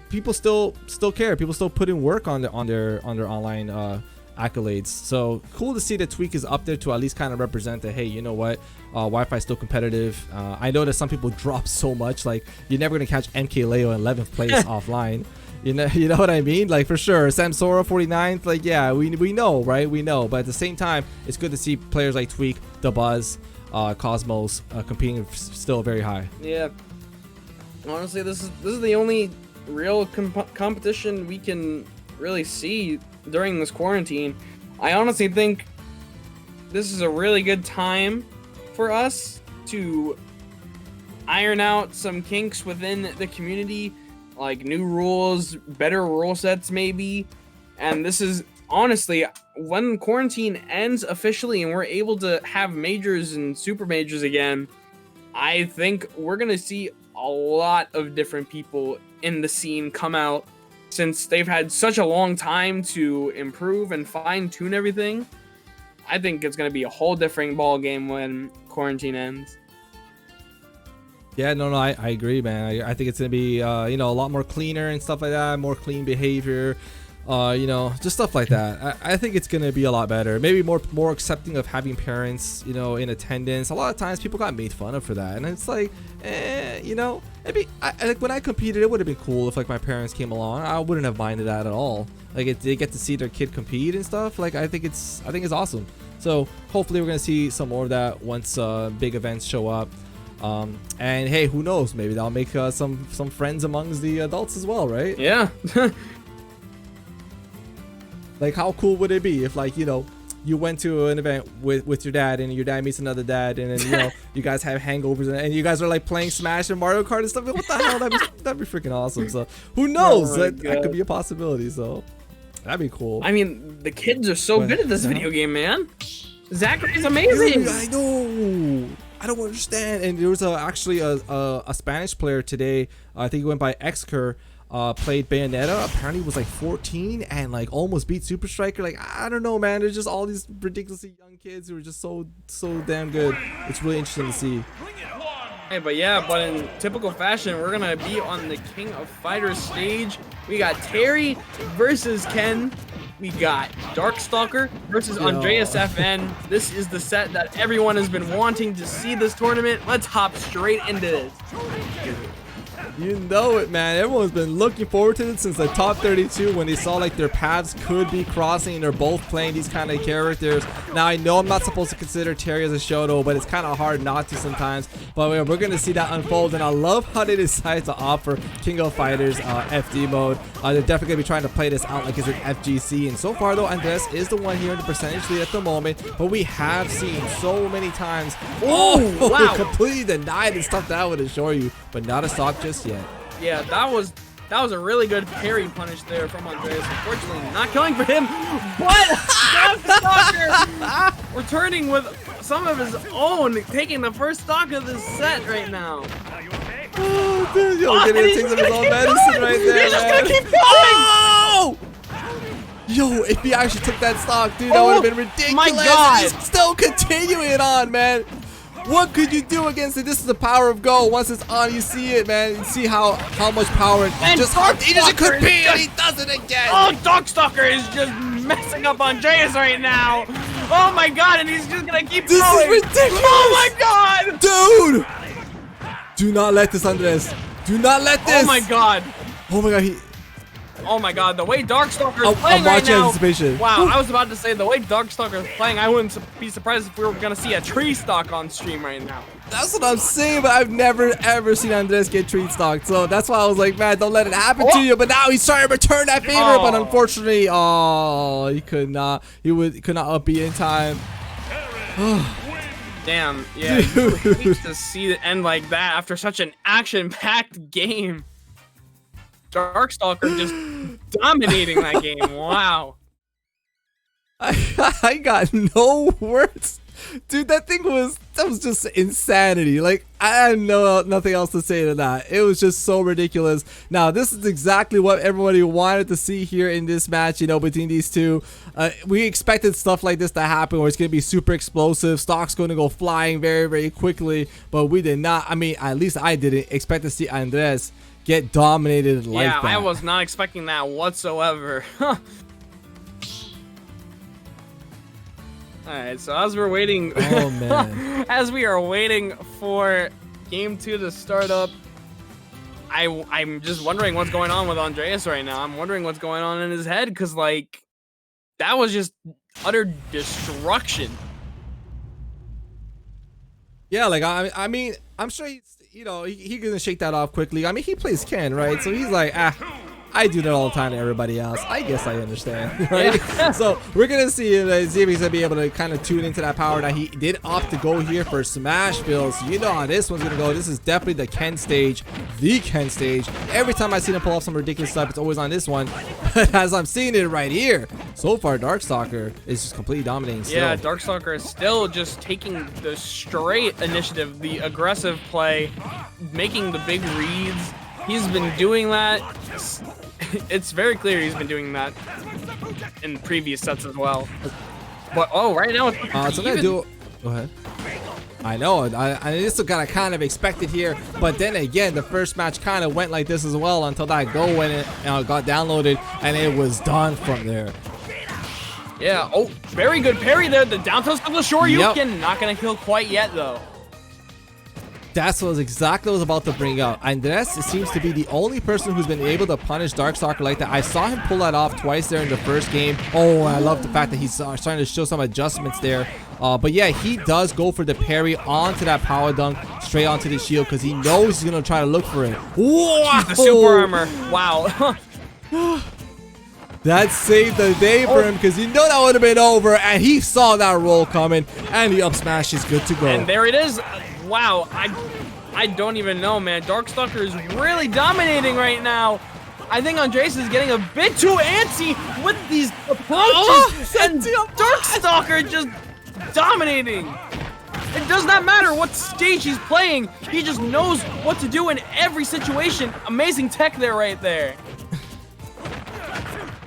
people still care. People still put in work on their online accolades. So cool to see that Tweak is up there to at least kind of represent that, hey, you know what, Wi-Fi is still competitive. I know that some people drop so much, like you're never gonna catch MK Leo in 11th place offline. You know what I mean? Like for sure, Samsora 49th. Like yeah, we know, right? We know. But at the same time, it's good to see players like Tweak, The Buzz, Cosmos competing still very high. Yeah. Honestly, this is the only real competition we can really see during this quarantine. I honestly think this is a really good time for us to iron out some kinks within the community, like new rules, better rule sets maybe. And this is honestly, when quarantine ends officially and we're able to have majors and super majors again, I think we're gonna see a lot of different people in the scene come out, since they've had such a long time to improve and fine-tune everything. I think it's going to be a whole different ball game when quarantine ends. Yeah, no, I agree, man. I think it's going to be, you know, a lot more cleaner and stuff like that, more clean behavior, you know, just stuff like that. I think it's going to be a lot better. Maybe more accepting of having parents, you know, in attendance. A lot of times people got made fun of for that. And it's like, you know, maybe like when I competed, it would have been cool if like my parents came along. I wouldn't have minded that at all. Like they get to see their kid compete and stuff. Like I think it's awesome. So hopefully we're going to see some more of that once big events show up. And hey, who knows? Maybe that'll make some friends amongst the adults as well, right? Yeah. Like how cool would it be if, like, you know, you went to an event with your dad and your dad meets another dad and then, you know, you guys have hangovers and you guys are like playing Smash and Mario Kart and stuff. What the hell? That'd be freaking awesome. So who knows? That could be a possibility. So that'd be cool. I mean, the kids are so good at this video game, man. Zachary's amazing. Dude, I know. I don't understand. And there was actually a Spanish player today. I think he went by Xker. Played Bayonetta. Apparently was like 14 and like almost beat Super Striker. Like I don't know, man. There's just all these ridiculously young kids who are just so damn good. It's really interesting to see. Hey, but in typical fashion, we're gonna be on the King of Fighters stage. We got Terry versus Ken. We got Darkstalker versus AndresFn. This is the set that everyone has been wanting to see this tournament. Let's hop straight into this. You know it, man. Everyone's been looking forward to it since the top 32 when they saw like their paths could be crossing and they're both playing these kind of characters. Now I know I'm not supposed to consider Terry as a Shoto, but it's kind of hard not to sometimes. But we're going to see that unfold, and I love how they decided to offer King of Fighters FD mode. They're definitely going to be trying to play this out like it's an FGC, and so far though, Andres is the one here in the percentage lead at the moment, but we have seen so many times, wow, completely denied and stuff that I would assure you, but not a stock just yet. Yeah, that was a really good parry punish there from Andreas. Unfortunately, not killing for him, but Darkstalker returning with some of his own, taking the first stock of this set right now. Oh, dude, getting some of his own medicine right there. He's just gonna keep going. Oh! Yo, if he actually took that stock, dude, that would have been ridiculous. My God. He's still continuing on, man. What could you do against it? This is the power of Go. Once it's on, you see it, man. You see how much power and just how dangerous it could be, and he does it again. Oh, Darkstalker is just messing up Andreas right now. Oh my God, and he's just gonna keep this going. This is ridiculous. Oh my God, dude! Do not let this, Andres. Do not let this. Oh my God. Oh my God. Oh my God, the way Darkstalker is playing right now. Anticipation. Wow, I was about to say the way Darkstalker is playing, I wouldn't be surprised if we were gonna see a tree stock on stream right now. That's what I'm saying, but I've never ever seen Andres get tree stocked, so that's why I was like, man, don't let it happen to you. But now he's trying to return that favor, but unfortunately, he could not. He could not up B in time. Damn, yeah, you hate to see it end like that after such an action-packed game. Darkstalker just dominating that game. Wow. I got no words. Dude, that was just insanity. Like, I had nothing else to say to that. It was just so ridiculous. Now, this is exactly what everybody wanted to see here in this match, you know, between these two. We expected stuff like this to happen where it's going to be super explosive. Stock's going to go flying very, very quickly, but we did not. I mean, at least I didn't expect to see Andres get dominated like yeah, that. I was not expecting that whatsoever. Alright, so as we're waiting, Oh man. as we are waiting for game 2 to start up, I'm just wondering what's going on with Andreas right now. I'm wondering what's going on in his head, because like that was just utter destruction. Yeah, like I mean, I'm sure he's, you know, he's gonna shake that off quickly. I mean, he plays Ken, right? So he's like, I do that all the time to everybody else. I guess I understand, right? Yeah. So we're gonna see if he's gonna be able to kind of tune into that power. Now he did opt to go here for Smashville, so you know how this one's gonna go. This is definitely the Ken stage, the Ken stage. Every time I see him pull off some ridiculous stuff, it's always on this one. But as I'm seeing it right here, so far Darkstalker is just completely dominating still. Yeah, Darkstalker is still just taking the straight initiative, the aggressive play, making the big reads. He's been doing that. It's very clear he's been doing that in previous sets as well. But oh, right now it's so gonna do. Go ahead. I know. I this was kind of expected here, but then again, the first match kind of went like this as well until that go when it got downloaded and it was done from there. Yeah. Oh, very good parry there. The down toss of the shore. Yep. Not gonna kill quite yet though. That's what I was exactly what I was about to bring up. Andres seems to be the only person who's been able to punish Darkstalker like that. I saw him pull that off twice there in the first game. Oh, I love the fact that he's starting to show some adjustments there. But yeah, he does go for the parry onto that power dunk, straight onto the shield, because he knows he's going to try to look for it. Wow! The super armor. Wow. That saved the day for him, because you know that would have been over, and he saw that roll coming, and the up smash is good to go. And there it is. Wow, I don't even know, man. Darkstalker is really dominating right now. I think Andreas is getting a bit too antsy with these approaches, and Darkstalker just dominating. It does not matter what stage he's playing. He just knows what to do in every situation. Amazing tech there, right there.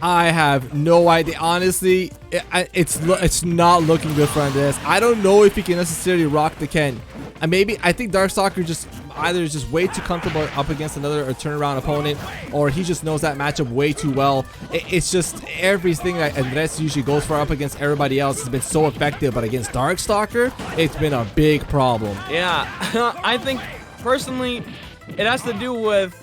I have no idea. Honestly, it's not looking good for Andreas. I don't know if he can necessarily rock the Ken. I think Darkstalker just either is just way too comfortable up against another or turnaround opponent, or he just knows that matchup way too well. It's just everything that Andres usually goes for up against everybody else has been so effective, but against Darkstalker, it's been a big problem. Yeah, I think personally, it has to do with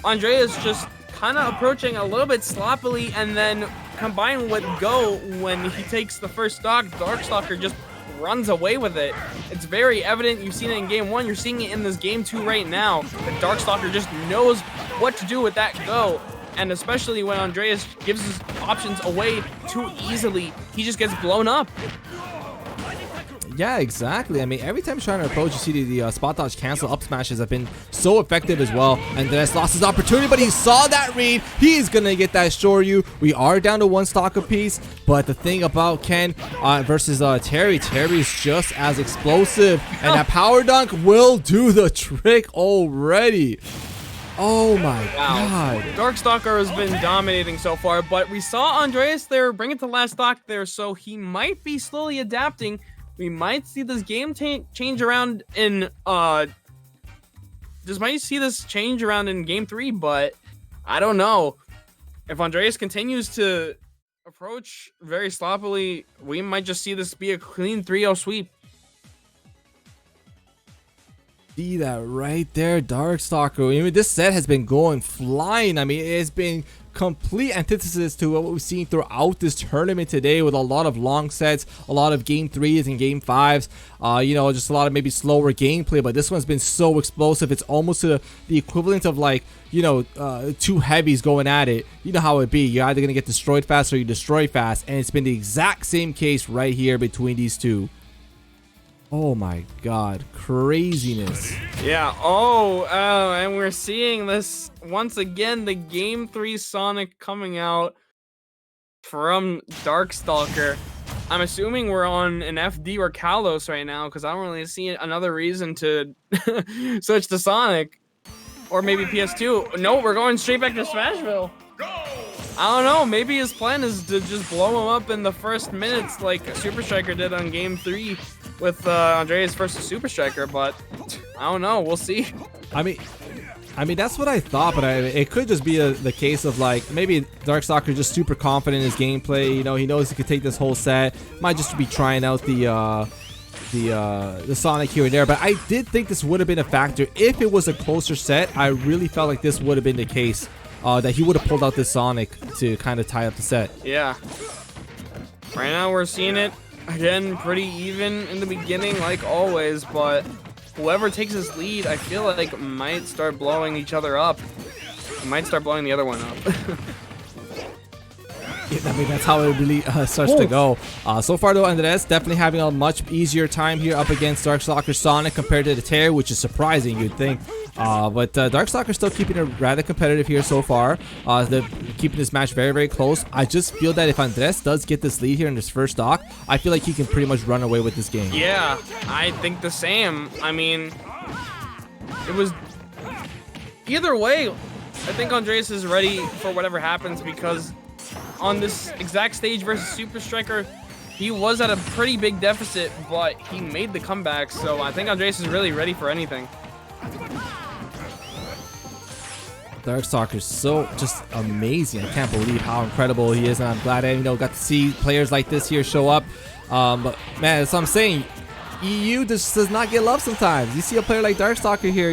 Andreas just kind of approaching a little bit sloppily, and then combined with Go when he takes the first stock, Darkstalker just runs away with it. It's very evident. You've seen it in game 1. You're seeing it in this game 2 right now. That Darkstalker just knows what to do with that Go. And especially when Andreas gives his options away too easily, he just gets blown up. Yeah, exactly. I mean, every time he's trying to approach, you see the spot dodge cancel up smashes have been so effective as well. And Andres lost his opportunity, but he saw that read. He's going to get that Shoryu. We are down to 1 stock apiece. But the thing about Ken versus Terry's just as explosive. And that power dunk will do the trick already. Oh my god. Darkstalker has been dominating so far, but we saw Andreas there bring it to last stock there, so he might be slowly adapting. We might see this game change around in game 3, but I don't know. If Andreas continues to approach very sloppily, we might just see this be a clean 3-0 sweep. See that right there, Darkstalker. I mean, this set has been going flying. I mean, it's been complete antithesis to what we've seen throughout this tournament today, with a lot of long sets, a lot of game 3s and game 5s, you know, just a lot of maybe slower gameplay. But this one's been so explosive. It's almost the equivalent of, like, you know, 2 heavies going at it. You know how it be. You're either gonna get destroyed fast or you destroy fast, and it's been the exact same case right here between these two. Oh my god, craziness. Yeah, and we're seeing this once again, the game 3 Sonic coming out from Darkstalker. I'm assuming we're on an FD or Kalos right now, because I don't really see another reason to switch to Sonic. Or maybe PS2. No, we're going straight back to Smashville. I don't know, maybe his plan is to just blow him up in the first minutes like Super Striker did on game 3 with Andreas versus Super Striker, but I don't know, we'll see. I mean, I mean, that's what I thought, but it could just be the case of like maybe Darkstalker just super confident in his gameplay. You know, he knows he could take this whole set. Might just be trying out the Sonic here and there. But I did think this would have been a factor if it was a closer set. I really felt like this would have been the case, that he would have pulled out this Sonic to kind of tie up the set. Yeah. Right now we're seeing it again pretty even in the beginning, like always, but whoever takes this lead, I feel like might start blowing each other up. Might start blowing the other one up. Yeah, I mean, that's how it really starts to go. So far, though, Andres definitely having a much easier time here up against Darkstalker Sonic compared to the Terry, which is surprising, you'd think. But Darkstalker still keeping it rather competitive here so far. They're keeping this match very, very close. I just feel that if Andres does get this lead here in this first stock, I feel like he can pretty much run away with this game. Yeah, I think the same. I mean, it was either way. I think Andreas is ready for whatever happens because on this exact stage versus Super Striker, he was at a pretty big deficit, but he made the comeback. So I think Andreas is really ready for anything. Darkstalker is so just amazing. I can't believe how incredible he is, and I'm glad I got to see players like this here show up. But man, that's what I'm saying. EU just does not get love sometimes. You see a player like Darkstalker here,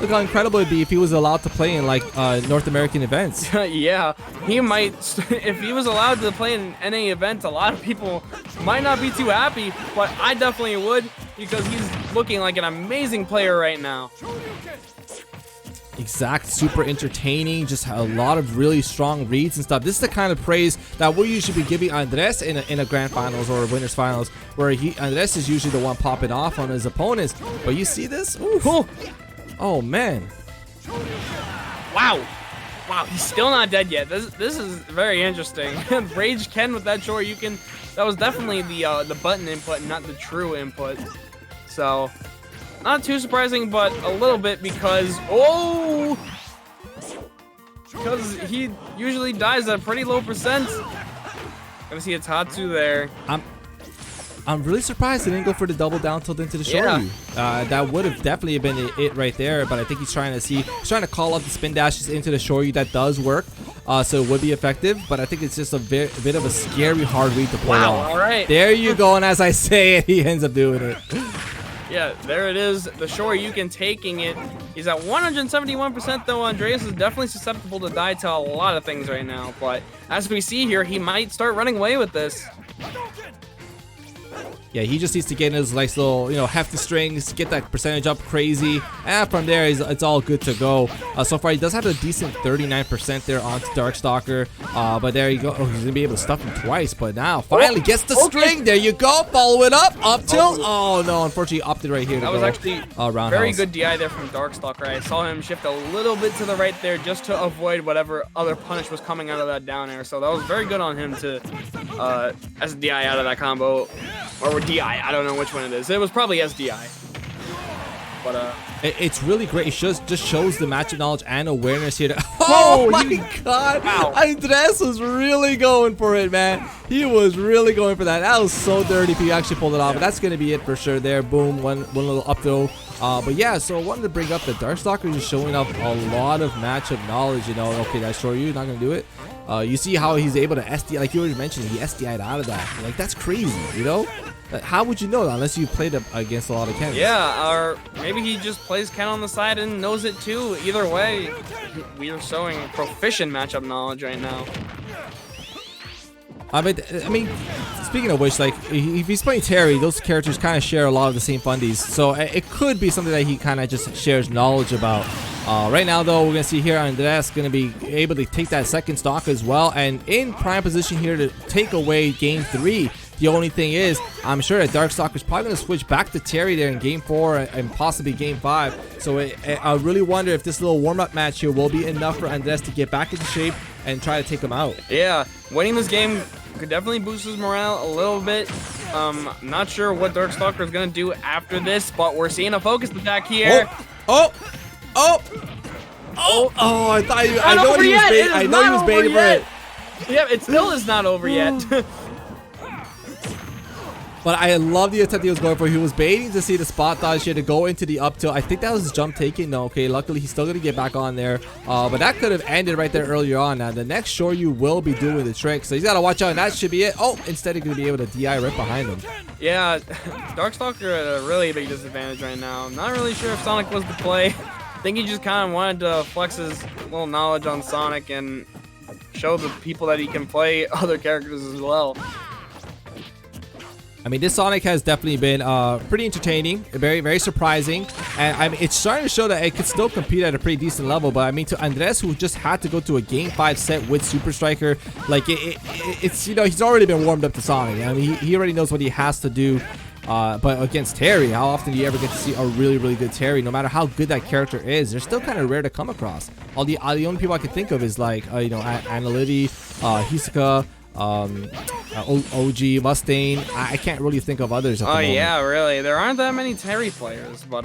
look how incredible it'd be if he was allowed to play in like North American events. Yeah, he might. If he was allowed to play in NA events, a lot of people might not be too happy, but I definitely would because he's looking like an amazing player right now. Exact, super entertaining, just a lot of really strong reads and stuff. This is the kind of praise that we usually be giving Andres in a grand finals or a winners finals, where Andres is usually the one popping off on his opponents. But you see this? Ooh. Oh man! Wow, he's still not dead yet. This is very interesting. Rage Ken with that Shoryuken, that was definitely the button input, not the true input. So. Not too surprising, but a little bit because he usually dies at a pretty low percent. Gonna see a Tatsu there. I'm really surprised he didn't go for the double down tilt into the Shoryu. Yeah. That would have definitely been it right there, but I think he's trying to call up the spin dashes into the Shoryu. That does work, so it would be effective, but I think it's just a bit of a scary hard read to pull off. All right. There you go, and as I say it, he ends up doing it. Yeah, there it is. The Shoryuken taking it. He's at 171% though. Andreas is definitely susceptible to die to a lot of things right now. But as we see here, he might start running away with this. Yeah, he just needs to get in his nice little, hefty strings, get that percentage up crazy, and from there, it's all good to go. So far, he does have a decent 39% there onto Darkstalker, but there you go. Oh, he's gonna be able to stuff him twice, but now finally gets the string. There you go. Follow it up tilt. Oh no, unfortunately, he opted right here. That was actually very good DI there from Darkstalker. I saw him shift a little bit to the right there just to avoid whatever other punish was coming out of that down air. So that was very good on him to SDI out of that combo. Or DI, I don't know which one it is. It was probably SDI. But it's really great. It just shows the matchup knowledge and awareness here. Oh my god! Wow. Andres was really going for it, man. He was really going for that. That was so dirty if he actually pulled it off. But that's gonna be it for sure. There, boom, one little up throw. But yeah, so I wanted to bring up that Darkstalker is showing up a lot of matchup knowledge. Okay, that's Shoryu, not gonna do it. You see how he's able to SDI, like you already mentioned, he SDI'd out of that. Like, that's crazy, How would you know that unless you played against a lot of Kens? Yeah, or maybe he just plays Ken on the side and knows it too. Either way, we are showing proficient matchup knowledge right now. I mean, speaking of which, like, if he's playing Terry, those characters kind of share a lot of the same fundies. So it could be something that he kind of just shares knowledge about. Right now, though, we're going to see here Andreas going to be able to take that second stock as well. And in prime position here to take away game 3. The only thing is, I'm sure that Darkstalker is probably going to switch back to Terry there in game 4 and possibly game 5. So I really wonder if this little warm-up match here will be enough for Andres to get back into shape and try to take him out. Yeah, winning this game could definitely boost his morale a little bit. Not sure what Darkstalker is going to do after this, but we're seeing a focus attack here. I thought I know he was baiting. I know he was baiting for it. Yeah, it still is not over yet. But I love the attempt he was going for. He was baiting to see the spot dodge here to go into the up tilt. I think that was his jump taken. No, okay, luckily he's still going to get back on there. But that could have ended right there earlier on. Now, the next Shoryu will be doing the trick. So he's got to watch out, and that should be it. Oh, instead he's going to be able to DI right behind him. Yeah, Darkstalker at a really big disadvantage right now. I'm not really sure if Sonic was the play. I think he just kind of wanted to flex his little knowledge on Sonic and show the people that he can play other characters as well. I mean, this Sonic has definitely been pretty entertaining, very, very surprising, and I mean, it's starting to show that it could still compete at a pretty decent level. But I mean, to Andres, who just had to go to a Game 5 set with Super Striker, like it's, you know, he's already been warmed up to Sonic. I mean, he already knows what he has to do. But against Terry, how often do you ever get to see a really, really good Terry? No matter how good that character is, they're still kind of rare to come across. The only people I can think of is like you know, Analyti, Hisoka, OG, Mustaine. I can't really think of others at the moment. Yeah, really. There aren't that many Terry players, but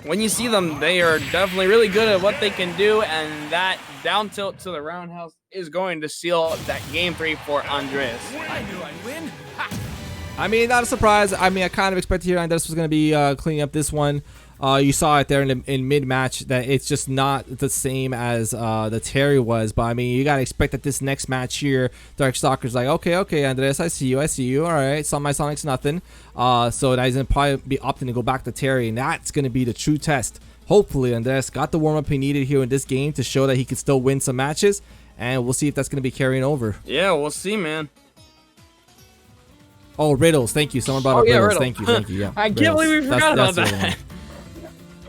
when you see them, they are definitely really good at what they can do, and that down tilt to the roundhouse is going to seal that game 3 for Andreas. I knew I'd win. Ha! I mean, not a surprise. I mean, I kind of expected here Andres was going to be cleaning up this one. You saw it there in mid-match that it's just not the same as the Terry was. But I mean, you gotta expect that this next match here, Darkstalker's like, okay, Andres, I see you. All right, my Sonic's nothing. So now he's gonna probably be opting to go back to Terry, and that's gonna be the true test. Hopefully, Andres got the warm-up he needed here in this game to show that he could still win some matches, and we'll see if that's gonna be carrying over. Yeah, we'll see, man. Oh, Riddles, thank you. Someone brought up Riddles. Thank you. Yeah, I can't believe we forgot about that's that.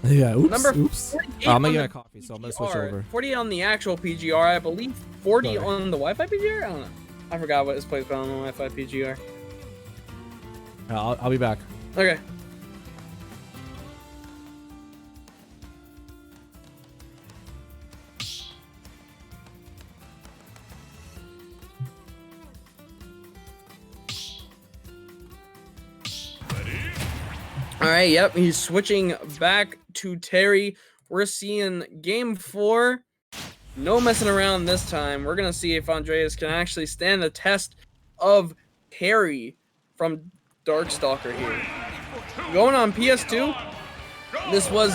Yeah, oops. Number Oops. 48 I'm on gonna get the a coffee, so I'm gonna switch PGR, over. 48 on the actual PGR, I believe 40 Sorry. on the Wi-Fi PGR? I don't know. I forgot what is placed on the Wi-Fi PGR. I'll be back. Okay. All right, yep, he's switching back to Terry. We're seeing game 4. No messing around this time. We're going to see if Andreas can actually stand the test of Terry from Darkstalker here. Going on PS2, this was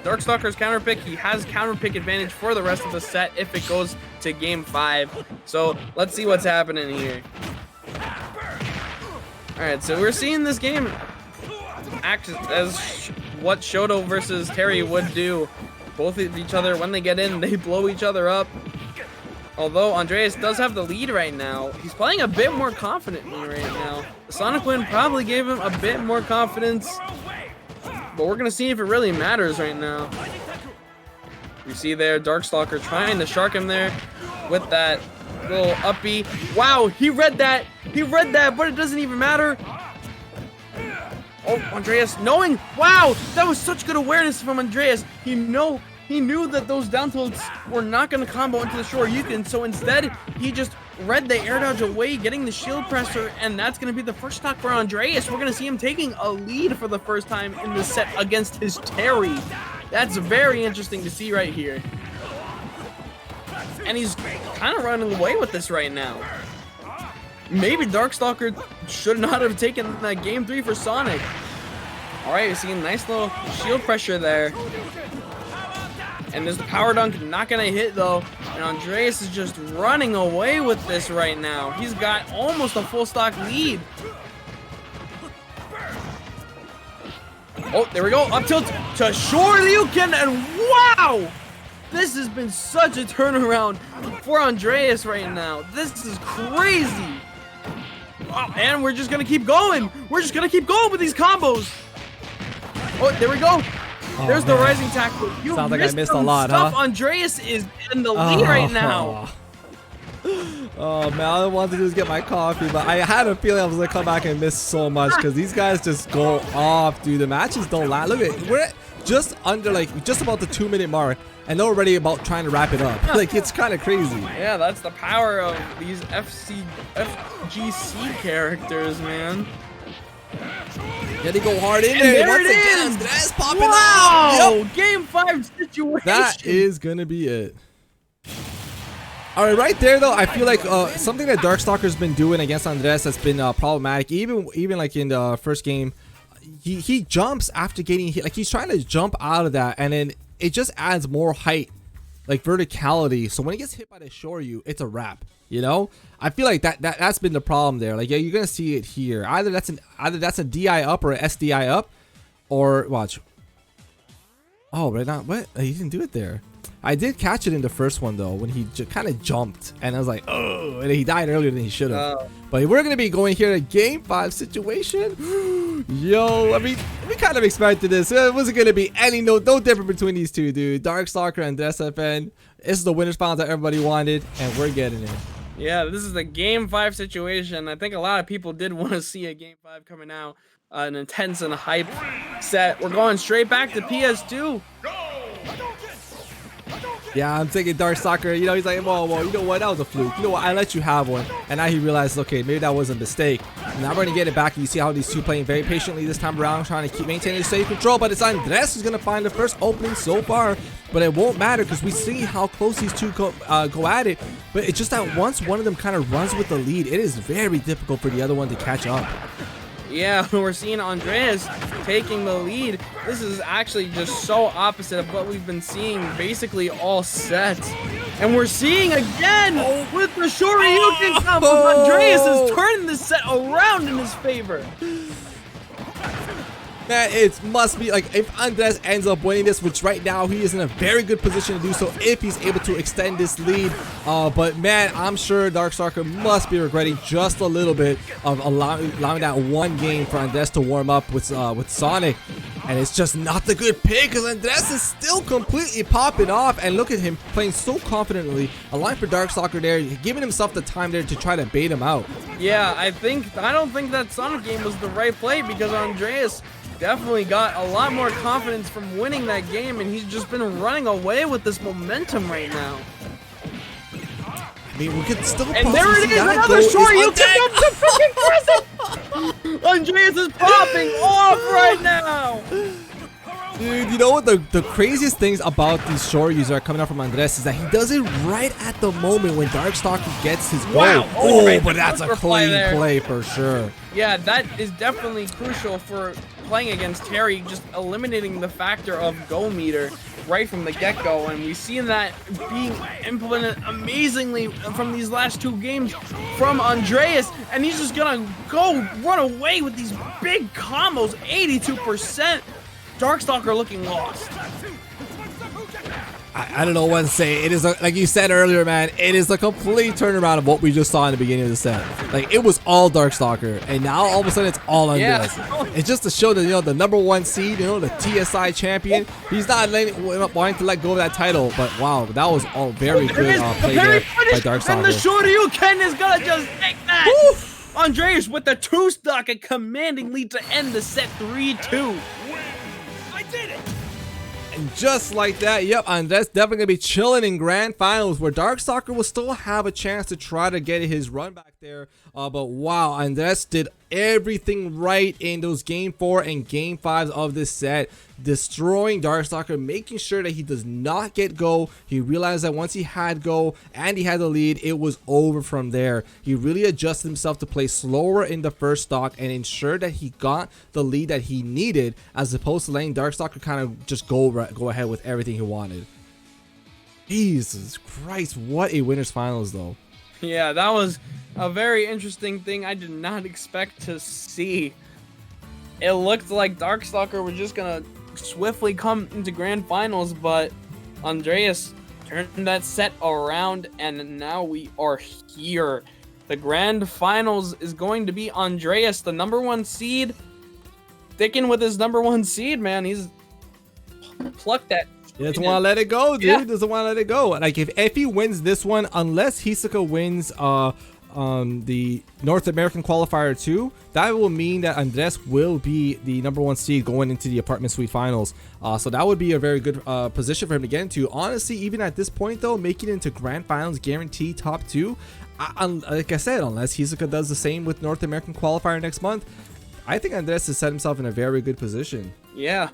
Darkstalker's counter pick. He has counter pick advantage for the rest of the set if it goes to game 5. So let's see what's happening here. Alright, so we're seeing this game act as what Shoto versus Terry would do. Both of each other, when they get in, they blow each other up. Although Andreas does have the lead right now, he's playing a bit more confidently right now. The Sonic win probably gave him a bit more confidence, but we're going to see if it really matters right now. You see there, Darkstalker trying to shark him there with that little uppy. Wow, he read that, but it doesn't even matter. Oh, Andreas knowing, wow, that was such good awareness from Andreas. He knew that those down tilts were not going to combo into the Shoryuken, so instead he just read the air dodge away, getting the shield presser, and that's going to be the first stock for Andreas. We're going to see him taking a lead for the first time in the set against his Terry. That's very interesting to see right here. And he's kind of running away with this right now. Maybe Darkstalker should not have taken that game 3 for Sonic. Alright, you're seeing nice little shield pressure there. And there's the power dunk, not gonna hit though. And Andreas is just running away with this right now. He's got almost a full stock lead. Oh, there we go. Up tilt to Shoryuken, and wow! This has been such a turnaround for Andreas right now. This is crazy. Oh, and we're just gonna keep going. We're just gonna keep going with these combos. Oh, there we go. Oh, there's the rising tackle. You sounds like I missed a lot, stuff. huh? Andreas is in the lead right now. Oh man, all I wanted to do is get my coffee, but I had a feeling I was gonna come back and miss so much because these guys just go off, dude. The matches don't last. Look at it. We're just under, like, just about the 2-minute mark, and they're already about trying to wrap it up. Like, it's kind of crazy. Yeah, that's the power of these FGC characters, man. Yeah, they go hard in there. There Once it again, is. Andres popping Wow! out. Yep. Game 5 situation. That is gonna be it. All right, right there though, I feel like something that Darkstalker's been doing against Andres that's been problematic. Even like in the first game, he jumps after getting hit. Like he's trying to jump out of that, and then it just adds more height, like verticality. So when he gets hit by the Shoryu, it's a wrap. You know, I feel like that's been the problem there. Like yeah, you're gonna see it here. Either that's a DI up or an SDI up, or watch. Oh, right now what? He didn't do it there. I did catch it in the first one though when he kind of jumped, and I was like, oh, and he died earlier than he should have. But we're gonna be going here to game 5 situation. Yo, I mean, we kind of expected this. It wasn't gonna be no different between these two, dude. Darkstalker and AndresFn. This is the winners finals that everybody wanted, and we're getting it. Yeah, this is the game 5 situation. I think a lot of people did want to see a game 5 coming out, an intense and hype set. We're going straight back to PS2. Yeah, I'm thinking Darkstalker, you know, he's like, whoa, you know what, that was a fluke. You know what, I let you have one. And now he realizes, okay, maybe that was a mistake. Now we're going to get it back, and you see how these two playing very patiently this time around, trying to keep maintaining safe control. But it's Andres who's going to find the first opening so far. But it won't matter because we see how close these two go at it. But it's just that once one of them kind of runs with the lead, it is very difficult for the other one to catch up. Yeah, we're seeing Andreas taking the lead. This is actually just so opposite of what we've been seeing basically all set. And we're seeing again with the Shoryuken combo, Andreas is turning the set around in his favor. Man, it must be like if Andres ends up winning this, which right now he is in a very good position to do so if he's able to extend this lead. But man, I'm sure Darkstalker must be regretting just a little bit of allowing that one game for Andres to warm up with Sonic. And it's just not the good pick because Andres is still completely popping off. And look at him playing so confidently, allowing for Darkstalker there, giving himself the time there to try to bait him out. Yeah, I don't think that Sonic game was the right play because Andreas definitely got a lot more confidence from winning that game, and he's just been running away with this momentum right now. I mean, we could still. And there it is, another Shoryuken from the freaking prison. Andreas is popping off right now. Dude, you know what the craziest things about these Shoryus that are coming out from Andres is that he does it right at the moment when Darkstalker gets his goal. Wow. Oh, but that's a clean play for sure. Yeah, that is definitely crucial for playing against Terry, just eliminating the factor of goal meter right from the get-go, and we've seen that being implemented amazingly from these last two games from Andreas, and he's just gonna go run away with these big combos, 82%. Darkstalker looking lost. I don't know what to say. It is like you said earlier, man. It is a complete turnaround of what we just saw in the beginning of the set. Like it was all Darkstalker, and now all of a sudden it's all Andreas. Yeah. It's just to show that the #1 seed, the TSI champion, he's not wanting to let go of that title. But wow, that was all very good play there by Darkstalker. And the Shoryuken is gonna just take that. Oof. Andreas with the 2-stock, a commanding lead to end the set 3-2. I did it. And just like that, yep, Andres definitely gonna be chilling in grand finals where Darkstalker will still have a chance to try to get his run back there. But wow, Andres did everything right in those game 4 and game 5s of this set, destroying Darkstalker, making sure that he does not get go. He realized that once he had go and he had the lead, it was over from there. He really adjusted himself to play slower in the first stock and ensure that he got the lead that he needed, as opposed to letting Darkstalker kind of just go ahead with everything he wanted. Jesus Christ, what a winners finals though. Yeah, that was a very interesting thing I did not expect to see. It looked like Darkstalker was just gonna swiftly come into grand finals, but Andreas turned that set around, and now we are here. The grand finals is going to be Andreas, the #1 seed, sticking with his #1 seed, man. He's plucked that. He doesn't want to let it go, dude. Yeah. Doesn't want to let it go. Like if he wins this one, unless Hisoka wins the North American Qualifier 2, that will mean that Andres will be the #1 seed going into the apartment suite finals. So that would be a very good position for him to get into. Honestly, even at this point though, making it into grand finals, guaranteed top 2. Like I said, unless Hisoka does the same with North American Qualifier next month, I think Andres has set himself in a very good position. Yeah.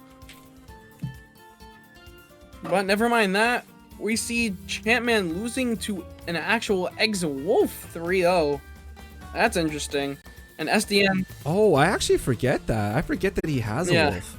But never mind that. we see Champman losing to an actual Ex-Wolf 3-0. That's interesting. And SDN. Oh, I actually forget that. I forget that he has a Yeah. wolf.